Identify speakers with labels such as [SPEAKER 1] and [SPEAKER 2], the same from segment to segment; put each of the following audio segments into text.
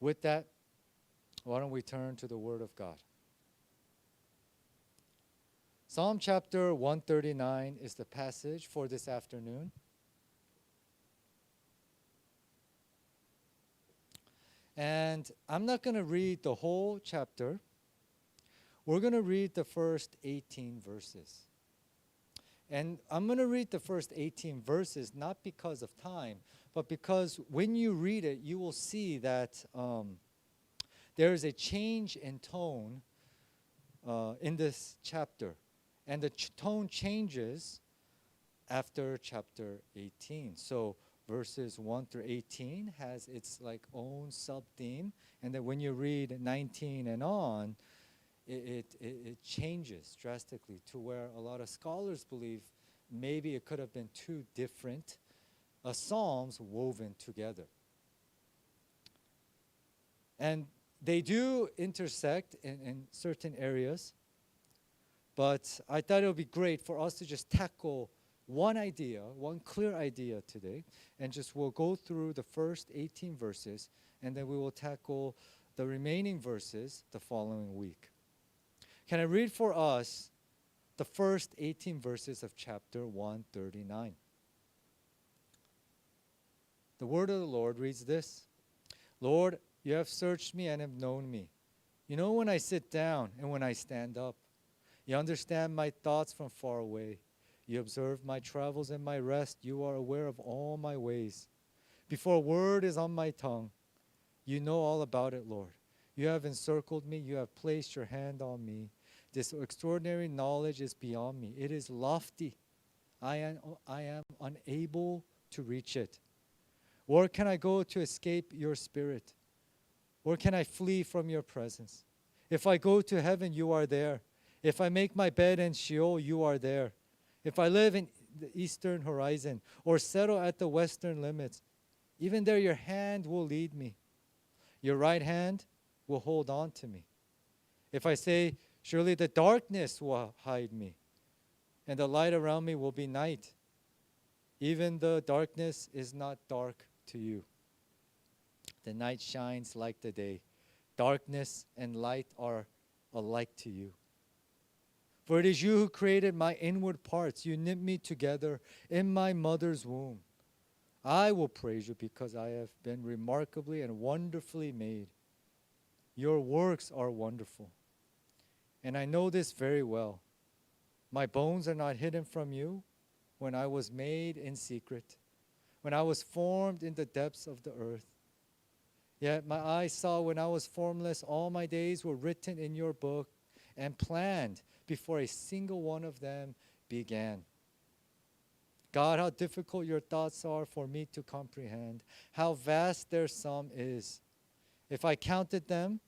[SPEAKER 1] With that, why don't we turn to the Word of God? Psalm chapter 139 is the passage for this afternoon. And I'm not going to read the whole chapter. We're going to read the first 18 verses. And I'm going to read the first 18 verses not because of time, but because when you read it, you will see that there is a change in tone in this chapter. And the tone changes after chapter 18. So verses 1 through 18 has its like own sub-theme. And then when you read 19 and on, it changes drastically to where a lot of scholars believe maybe it could have been two different psalms woven together. And they do intersect in certain areas, but I thought it would be great for us to just tackle one idea, one clear idea today, and just we'll go through the first 18 verses, and then we will tackle the remaining verses the following week. Can I read for us the first 18 verses of chapter 139? The word of the Lord reads this: Lord, you have searched me and have known me. You know when I sit down and when I stand up. You understand my thoughts from far away. You observe my travels and my rest. You are aware of all my ways. Before a word is on my tongue, you know all about it, Lord. You have encircled me. You have placed your hand on me. This extraordinary knowledge is beyond me. It is lofty. I am unable to reach it. Where can I go to escape your spirit? Where can I flee from your presence? If I go to heaven, you are there. If I make my bed in Sheol, you are there. If I live in the eastern horizon or settle at the western limits, even there your hand will lead me. Your right hand will hold on to me. If I say, surely the darkness will hide me, and the light around me will be night, even the darkness is not dark to you. The night shines like the day. Darkness and light are alike to you. For it is you who created my inward parts. You knit me together in my mother's womb. I will praise you because I have been remarkably and wonderfully made. Your works are wonderful. And I know this very well. My bones are not hidden from you when I was made in secret, when I was formed in the depths of the earth. Yet my eyes saw when I was formless, all my days were written in your book and planned before a single one of them began. God, how difficult your thoughts are for me to comprehend, how vast their sum is. If I counted them,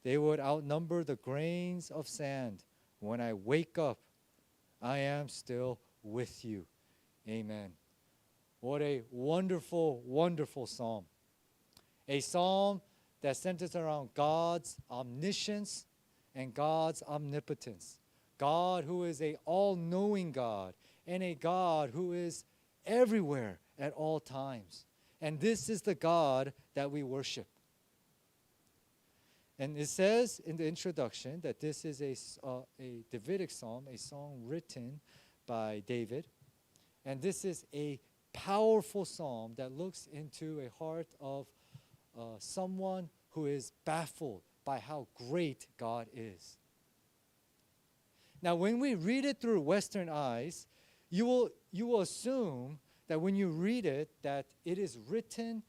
[SPEAKER 1] they would outnumber the grains of sand. When I wake up, I am still with you. Amen. What a wonderful, wonderful psalm. A psalm that centers around God's omniscience and God's omnipotence. God who is an all-knowing God and a God who is everywhere at all times. And this is the God that we worship. And it says in the introduction that this is a Davidic psalm, a song written by David. And this is a powerful psalm that looks into a heart of someone who is baffled by how great God is. Now, when we read it through Western eyes, you will assume that when you read it, that it is written,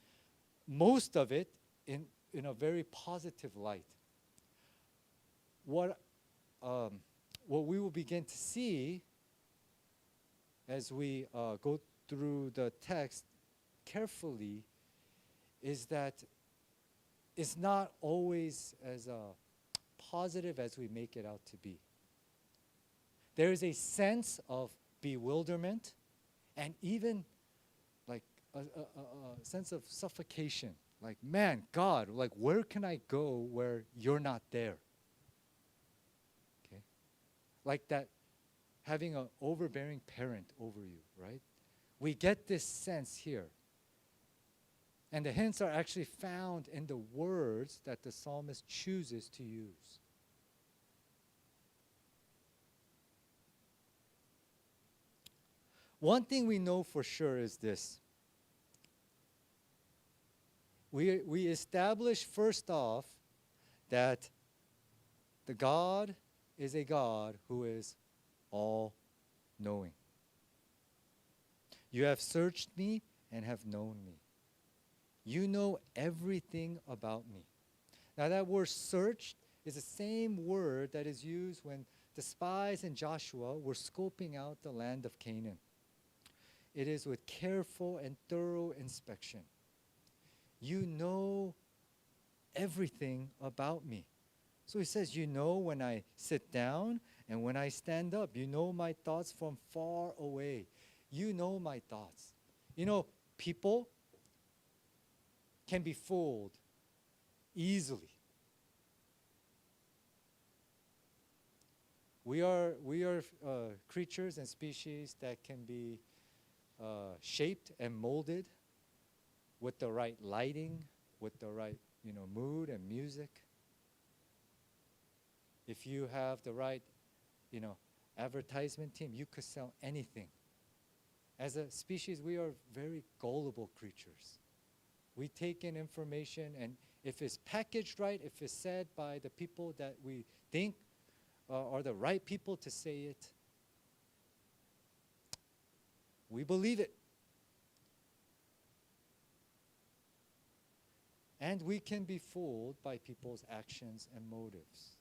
[SPEAKER 1] most of it, in a very positive light. What we will begin to see as we go through the text carefully is that it's not always as positive as we make it out to be. There is a sense of bewilderment and even like a sense of suffocation. Like, man, God, like, where can I go where you're not there? Okay? Like that, having an overbearing parent over you, right? We get this sense here. And the hints are actually found in the words that the psalmist chooses to use. One thing we know for sure is this. We establish first off that the God is a God who is all-knowing. You have searched me and have known me. You know everything about me. Now that word searched is the same word that is used when the spies and Joshua were scoping out the land of Canaan. It is with careful and thorough inspection. You know everything about me. So he says, you know when I sit down and when I stand up. You know my thoughts from far away. You know my thoughts. You know, people can be fooled easily. We are creatures and species that can be shaped and molded with the right lighting, with the right mood and music. If you have the right advertisement team, you could sell anything. As a species, we are very gullible creatures. We take in information, and if it's packaged right, if it's said by the people that we think are the right people to say it, we believe it. And we can be fooled by people's actions and motives.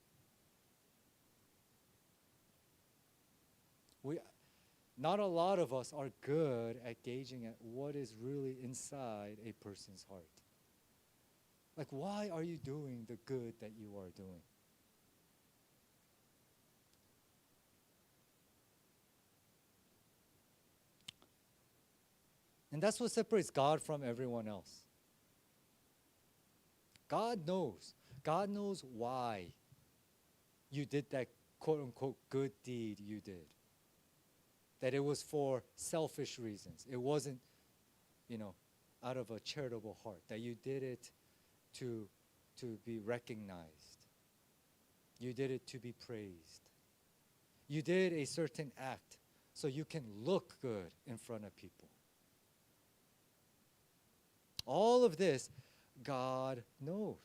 [SPEAKER 1] Not a lot of us are good at gauging at what is really inside a person's heart. Like, why are you doing the good that you are doing? And that's what separates God from everyone else. God knows. God knows why you did that quote-unquote good deed you did. That it was for selfish reasons. It wasn't, out of a charitable heart. That you did it to be recognized. You did it to be praised. You did a certain act so you can look good in front of people. All of this, God knows.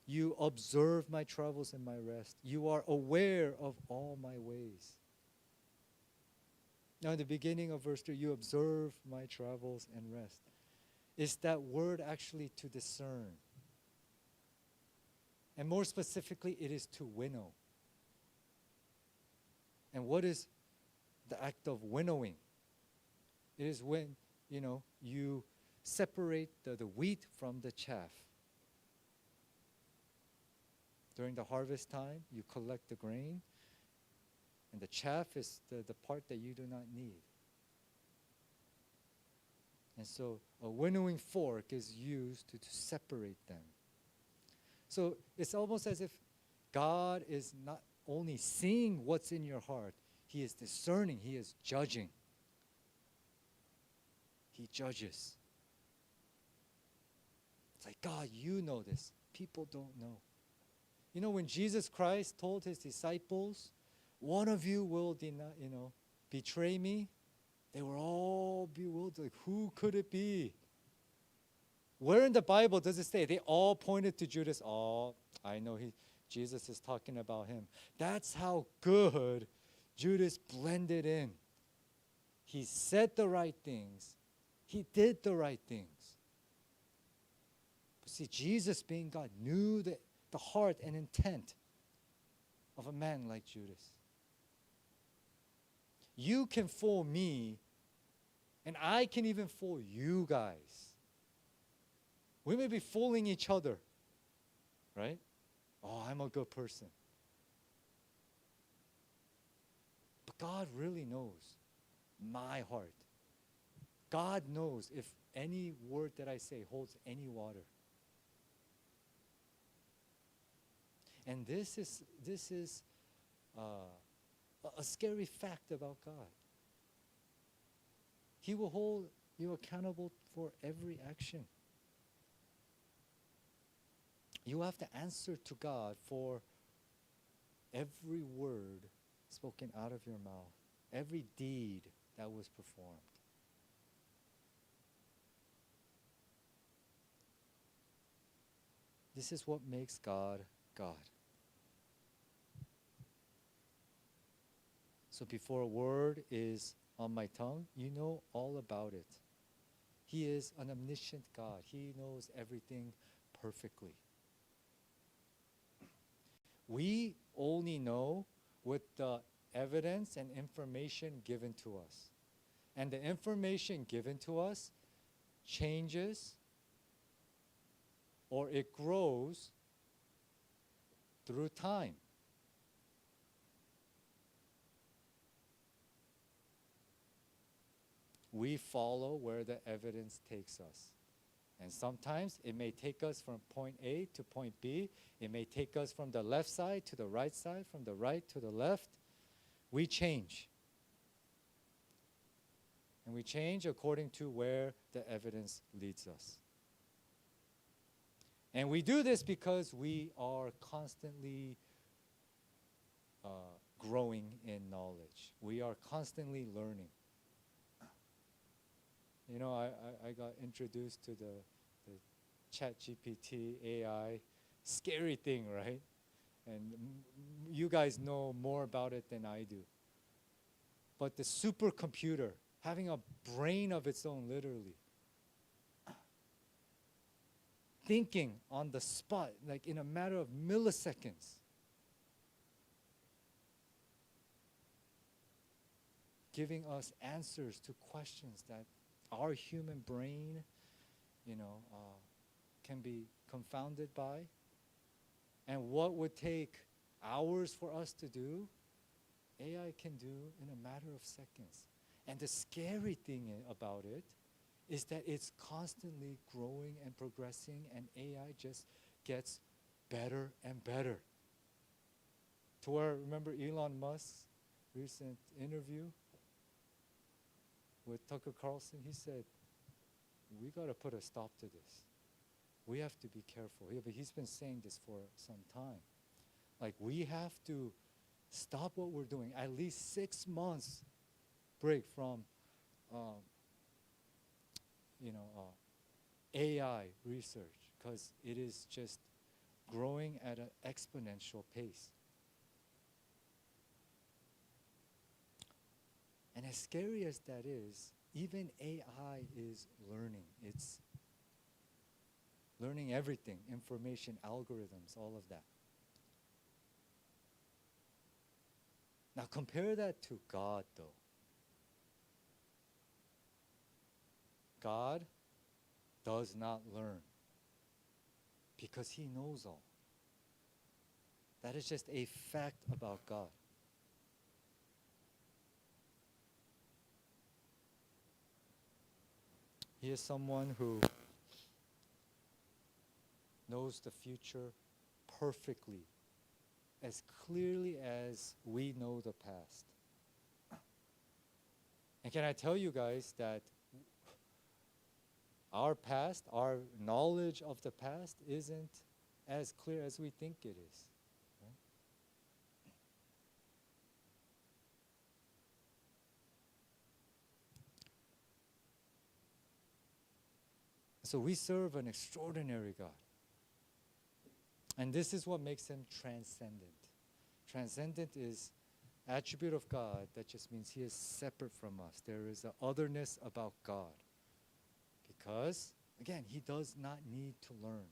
[SPEAKER 1] You observe my travels and my rest. You are aware of all my ways. Now, in the beginning of verse 3, you observe my travels and rest. Is that word actually to discern? And more specifically, it is to winnow. And what is the act of winnowing? It is when, you separate the wheat from the chaff. During the harvest time, you collect the grain, and the chaff is the part that you do not need. And so a winnowing fork is used to separate them. So it's almost as if God is not only seeing what's in your heart, He is discerning, He is judging. He judges. It's like, God, you know this. People don't know. When Jesus Christ told His disciples, one of you will betray me, they were all bewildered. Like, who could it be? Where in the Bible does it say? They all pointed to Judas. Oh, I know Jesus is talking about him. That's how good Judas blended in. He said the right things. He did the right things. But see, Jesus being God knew the heart and intent of a man like Judas. You can fool me, and I can even fool you guys. We may be fooling each other, right? Oh, I'm a good person. But God really knows my heart. God knows if any word that I say holds any water. And this is a scary fact about God. He will hold You're accountable for every action. You have to answer to God for every word spoken out of your mouth, every deed that was performed. This is what makes God God. So before a word is on my tongue, you know all about it. He is an omniscient God. He knows everything perfectly. We only know with the evidence and information given to us. And the information given to us changes or it grows through time. We follow where the evidence takes us. And sometimes it may take us from point A to point B. It may take us from the left side to the right side, from the right to the left. We change. And we change according to where the evidence leads us. And we do this because we are constantly growing in knowledge. We are constantly learning. You know, I got introduced to the ChatGPT AI, scary thing, right? And you guys know more about it than I do. But the supercomputer, having a brain of its own, literally. Thinking on the spot, like in a matter of milliseconds. Giving us answers to questions that our human brain, can be confounded by. And what would take hours for us to do, AI can do in a matter of seconds. And the scary thing about it is that it's constantly growing and progressing, and AI just gets better and better. To where, remember Elon Musk's recent interview with Tucker Carlson? He said, we got to put a stop to this. We have to be careful. But he's been saying this for some time. Like, we have to stop what we're doing. At least 6 months break from, AI research, because it is just growing at an exponential pace. And as scary as that is, even AI is learning. It's learning everything, information, algorithms, all of that. Now compare that to God, though. God does not learn because he knows all. That is just a fact about God. He is someone who knows the future perfectly, as clearly as we know the past. And can I tell you guys that our past, our knowledge of the past isn't as clear as we think it is. Right? So we serve an extraordinary God. And this is what makes him transcendent. Transcendent is attribute of God that just means he is separate from us. There is an otherness about God. Because, again, he does not need to learn.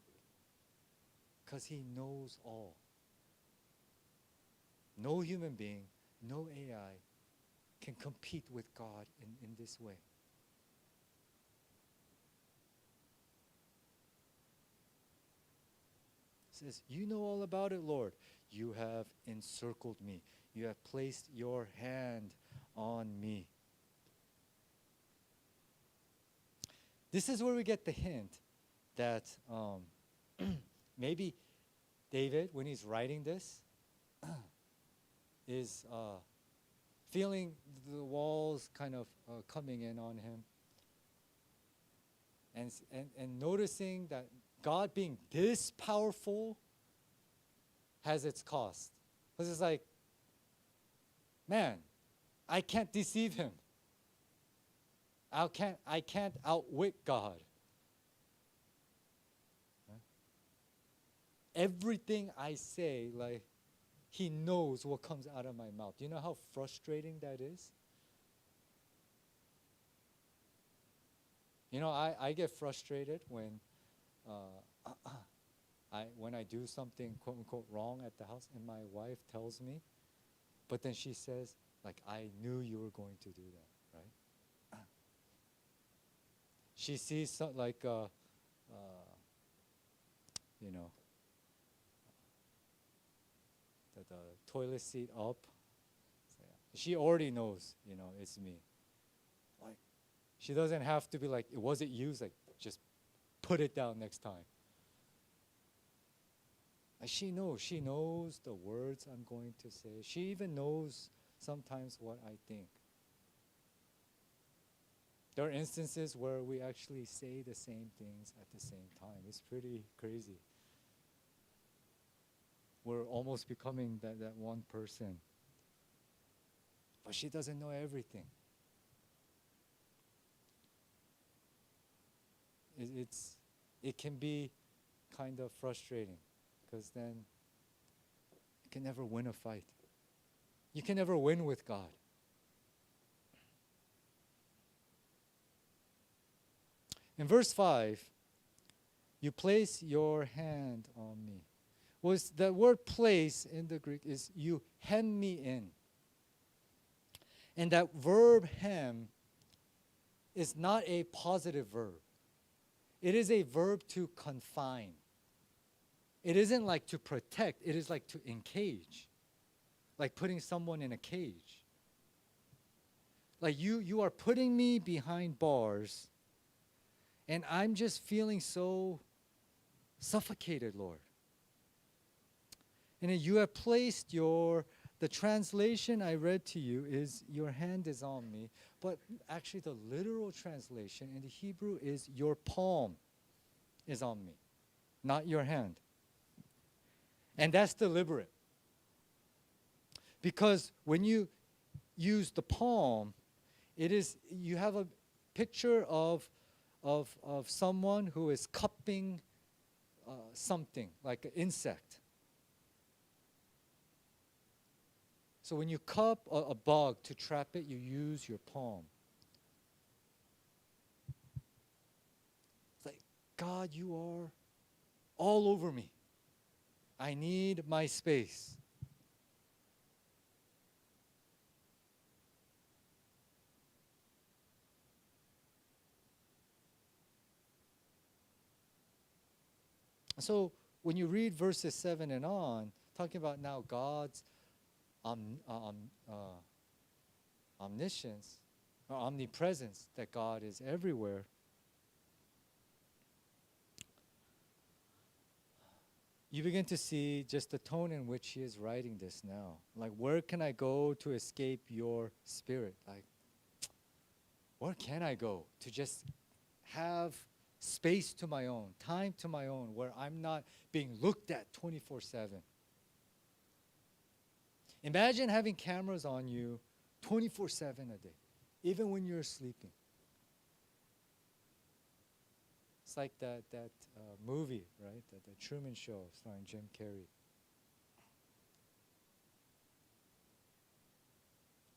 [SPEAKER 1] Because he knows all. No human being, no AI can compete with God in this way. It says, you know all about it, Lord. You have encircled me. You have placed your hand on me. This is where we get the hint that maybe David, when he's writing this, is feeling the walls kind of coming in on him. And noticing that God being this powerful has its cost. Because it's like, man, I can't deceive him. I can't outwit God. Everything I say, like, he knows what comes out of my mouth. Do you know how frustrating that is? You know, I get frustrated when when I do something quote unquote wrong at the house, and my wife tells me, but then she says, like, I knew you were going to do that, right? She sees some, like, you know, the toilet seat up. So, yeah. She already knows, you know, it's me. Like, she doesn't have to be like, was it used? Like, just put it down next time. Like, she knows the words I'm going to say. She even knows sometimes what I think. There are instances where we actually say the same things at the same time. It's pretty crazy. We're almost becoming that one person. But she doesn't know everything. It can be kind of frustrating, because then you can never win a fight. You can never win with God. In verse 5, you place your hand on me. Was the word place in the Greek is you hem me in. And that verb hem is not a positive verb. It is a verb to confine. It isn't like to protect, it is like to encage. Like putting someone in a cage. Like you are putting me behind bars, and I'm just feeling so suffocated, Lord. And then you have placed the translation I read to you is your hand is on me, but actually the literal translation in the Hebrew is your palm is on me, not your hand. And that's deliberate. Because when you use the palm, you have a picture of someone who is cupping something, like an insect. So when you cup a bug to trap it, you use your palm. It's like, God, you are all over me. I need my space. So when you read verses 7 and on, talking about now God's omniscience, or omnipresence, that God is everywhere. You begin to see just the tone in which he is writing this now. Like, where can I go to escape your spirit? Like, where can I go to just have space to my own, time to my own, where I'm not being looked at 24/7? Imagine having cameras on you 24/7 a day, even when you're sleeping. It's like that movie, right? The Truman Show starring Jim Carrey.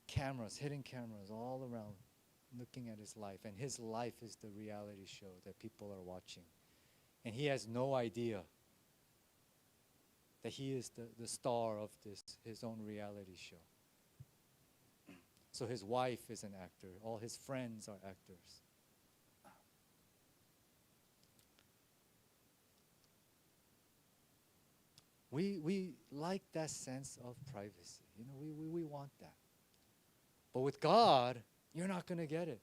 [SPEAKER 1] Cameras, hidden cameras all around, looking at his life. And his life is the reality show that people are watching. And he has no idea that he is the star of his own reality show. So his wife is an actor. All his friends are actors. We like that sense of privacy. You know, we want that. But with God, you're not going to get it.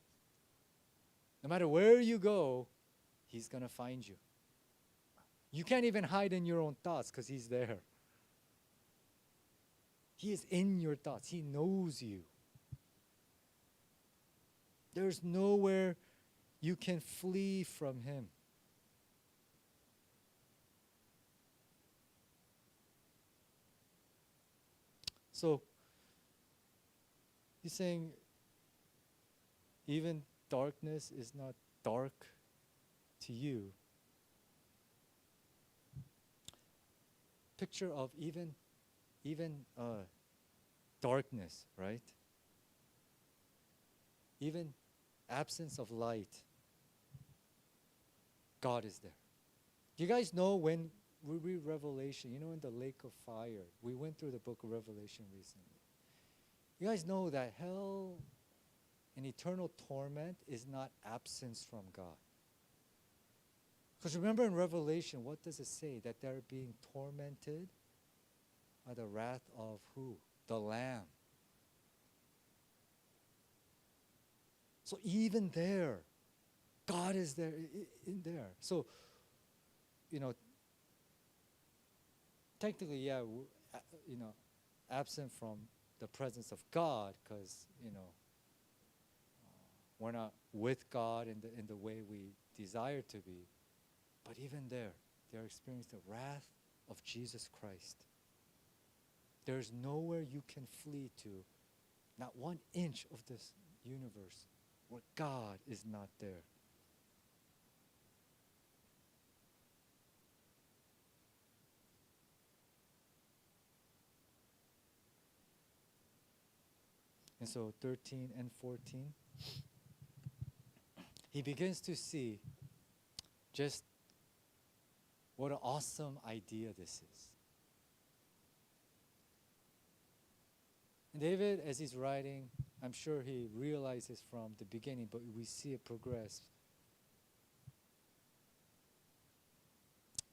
[SPEAKER 1] No matter where you go, he's going to find you. You can't even hide in your own thoughts because he's there. He is in your thoughts. He knows you. There's nowhere you can flee from him. So he's saying even darkness is not dark to you. Picture of even darkness, right? Even absence of light, God is there. You guys know when we read Revelation, in the lake of fire, we went through the book of Revelation recently. You guys know that hell and eternal torment is not absence from God. Because remember in Revelation, what does it say? That they're being tormented by the wrath of who? The Lamb. So even there, God is there in there. So, technically, yeah, absent from the presence of God, because we're not with God in the way we desire to be. But even there, they're experiencing the wrath of Jesus Christ. There's nowhere you can flee to, not 1 inch of this universe, where God is not there. And so 13 and 14, he begins to see just what an awesome idea this is. And David, as he's writing, I'm sure he realizes from the beginning, but we see it progress.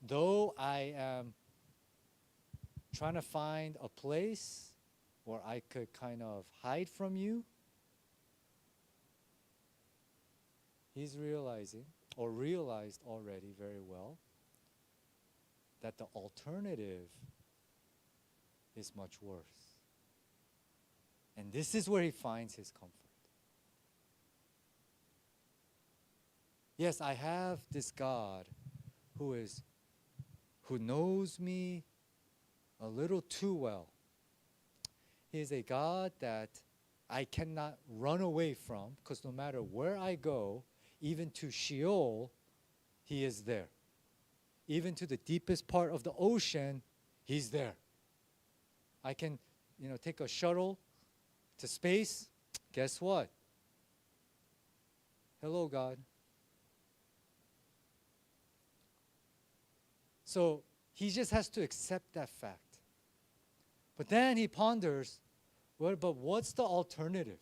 [SPEAKER 1] Though I am trying to find a place where I could kind of hide from you, he's realizing, or realized already very well, that the alternative is much worse. And this is where he finds his comfort. Yes, I have this God who knows me a little too well. He is a God that I cannot run away from, because no matter where I go, even to Sheol, he is there. Even to the deepest part of the ocean, he's there. I can, take a shuttle to space. Guess what? Hello, God. So he just has to accept that fact. But then he ponders, but what's the alternative?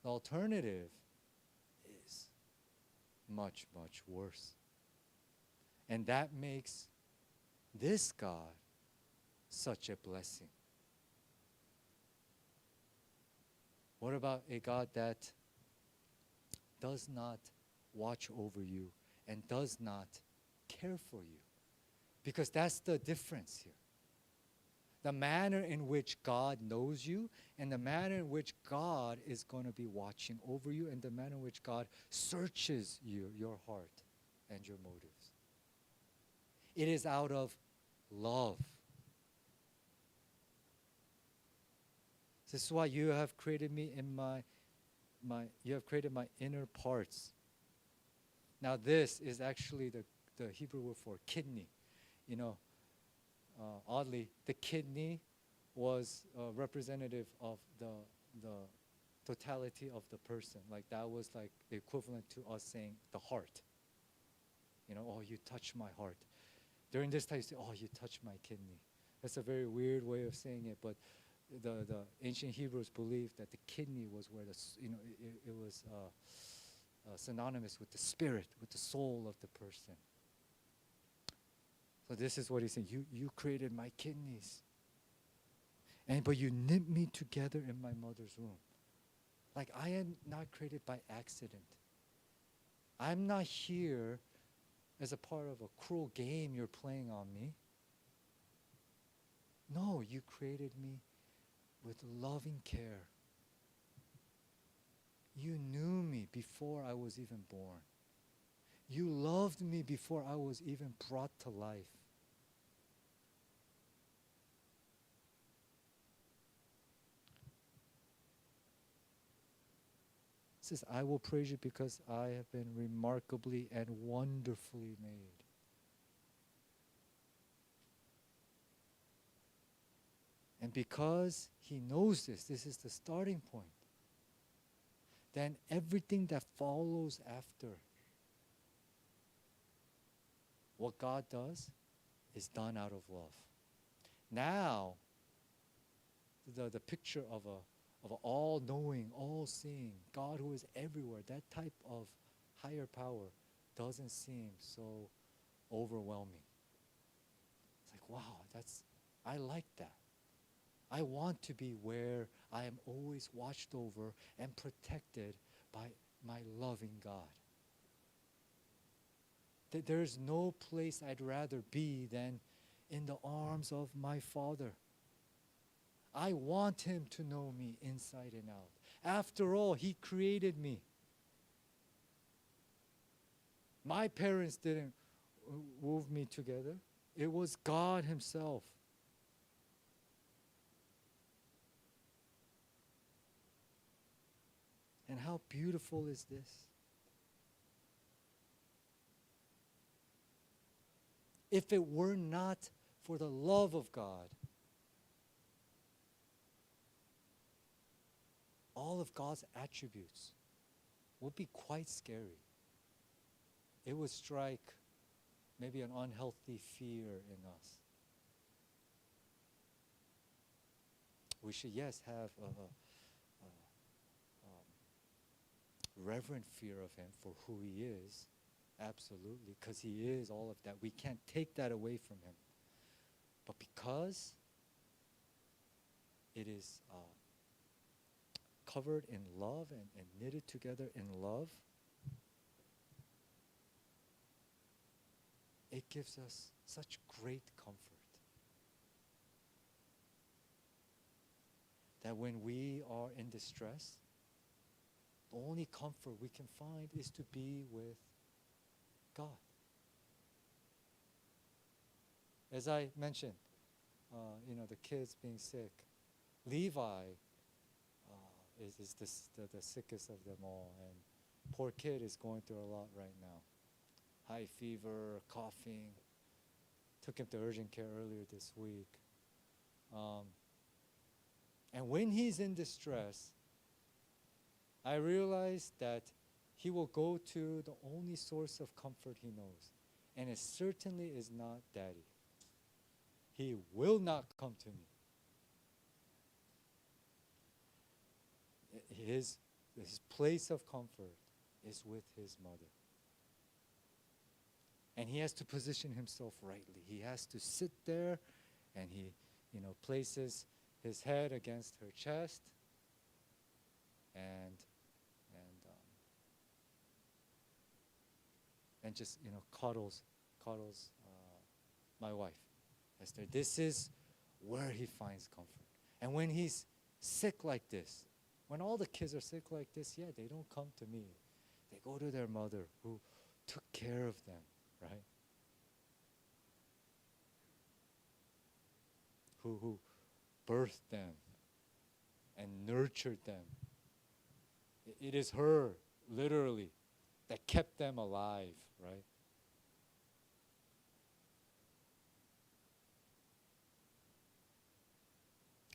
[SPEAKER 1] The alternative is much, much worse. And that makes this God such a blessing. What about a God that does not watch over you and does not care for you? Because that's the difference here. The manner in which God knows you, and the manner in which God is going to be watching over you, and the manner in which God searches you, your heart and your motives. It is out of love. This is why you have created me in you have created my inner parts. Now this is actually the Hebrew word for kidney. Oddly, the kidney was representative of the totality of the person. Like that was like the equivalent to us saying the heart. Oh, you touch my heart. During this time, you say, oh, you touch my kidney. That's a very weird way of saying it, but the ancient Hebrews believed that the kidney was where it was synonymous with the spirit, with the soul of the person. So this is what he's saying. You created my kidneys. But you knit me together in my mother's womb. Like I am not created by accident. I'm not here as a part of a cruel game you're playing on me. No, you created me with loving care. You knew me before I was even born. You loved me before I was even brought to life. It says, I will praise you because I have been remarkably and wonderfully made. And because he knows this is the starting point, then everything that follows after what God does is done out of love. Now, the picture of an all-knowing, all-seeing God who is everywhere, that type of higher power doesn't seem so overwhelming. It's like, wow, I like that. I want to be where I am always watched over and protected by my loving God. There's no place I'd rather be than in the arms of my Father. I want him to know me inside and out. After all, he created me. My parents didn't wove me together. It was God himself. And how beautiful is this? If it were not for the love of God, all of God's attributes would be quite scary. It would strike maybe an unhealthy fear in us. We should, yes, have a reverent fear of him for who he is, absolutely, because he is all of that. We can't take that away from him. But because it is covered in love and knitted together in love, it gives us such great comfort that when we are in distress, the only comfort we can find is to be with God. As I mentioned, the kids being sick. Levi is the sickest of them all, and poor kid is going through a lot right now. High fever, coughing. Took him to urgent care earlier this week. And when he's in distress, I realize that he will go to the only source of comfort he knows. And it certainly is not Daddy. He will not come to me. His place of comfort is with his mother. And he has to position himself rightly. He has to sit there and he, places his head against her chest and just, cuddles my wife, Esther. This is where he finds comfort. And when he's sick like this, when all the kids are sick like this, yeah, they don't come to me. They go to their mother who took care of them, right? Who birthed them and nurtured them. It is her, literally, that kept them alive, right?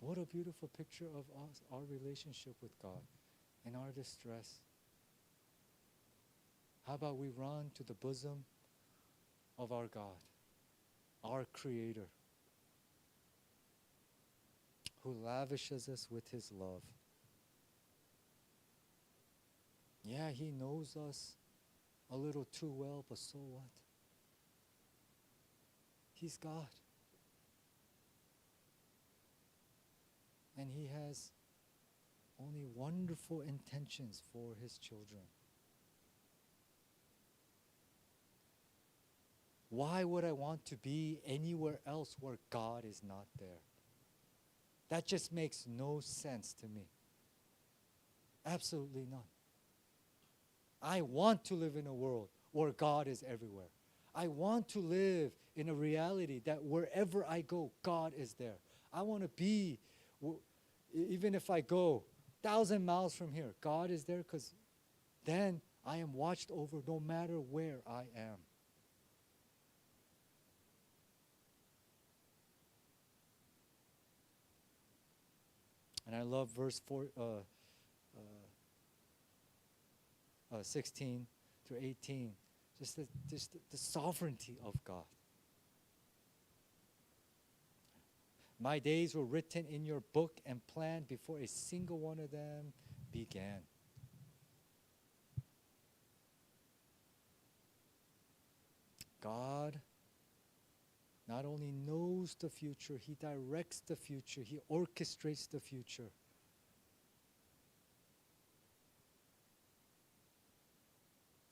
[SPEAKER 1] What a beautiful picture of us, our relationship with God in our distress. How about we run to the bosom of our God, our Creator, who lavishes us with his love. Yeah, he knows us a little too well, but so what? He's God. And he has only wonderful intentions for his children. Why would I want to be anywhere else where God is not there? That just makes no sense to me. Absolutely none. I want to live in a world where God is everywhere. I want to live in a reality that wherever I go, God is there. I want to be, even if I go 1,000 miles from here, God is there, because then I am watched over no matter where I am. And I love verse 16 through 18, just the sovereignty of God. My days were written in your book and planned before a single one of them began. God not only knows the future, He directs the future, He orchestrates the future.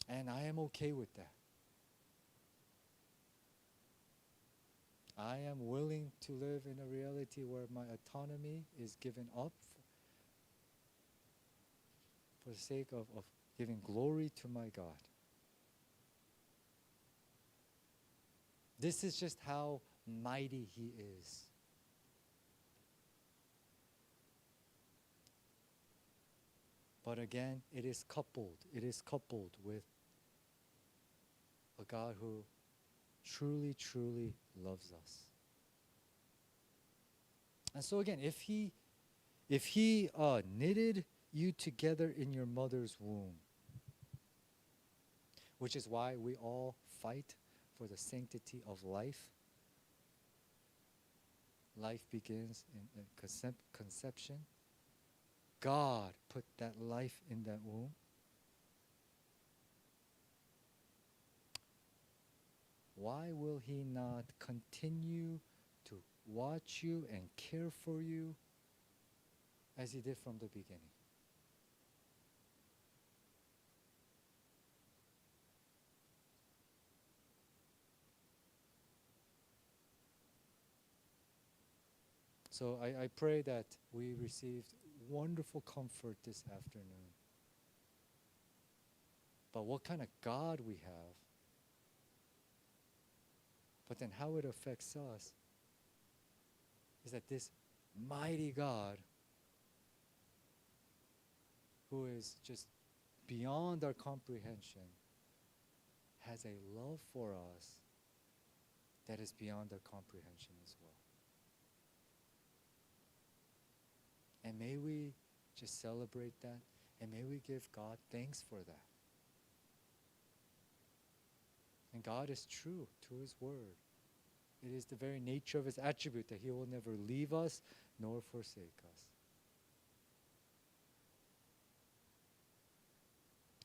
[SPEAKER 1] And I am okay with that. I am willing to live in a reality where my autonomy is given up for the sake of giving glory to my God. This is just how mighty He is. But again, it is coupled with a God who truly, truly loves us. And so again, if He knitted you together in your mother's womb, which is why we all fight for the sanctity of life. Life begins in conception. God put that life in that womb. Why will He not continue to watch you and care for you as He did from the beginning? So I pray that we received wonderful comfort this afternoon. But what kind of God we have, but then how it affects us, is that this mighty God, who is just beyond our comprehension, has a love for us that is beyond our comprehension as well. And may we just celebrate that, and may we give God thanks for that. And God is true to His word. It is the very nature of His attribute that He will never leave us nor forsake us.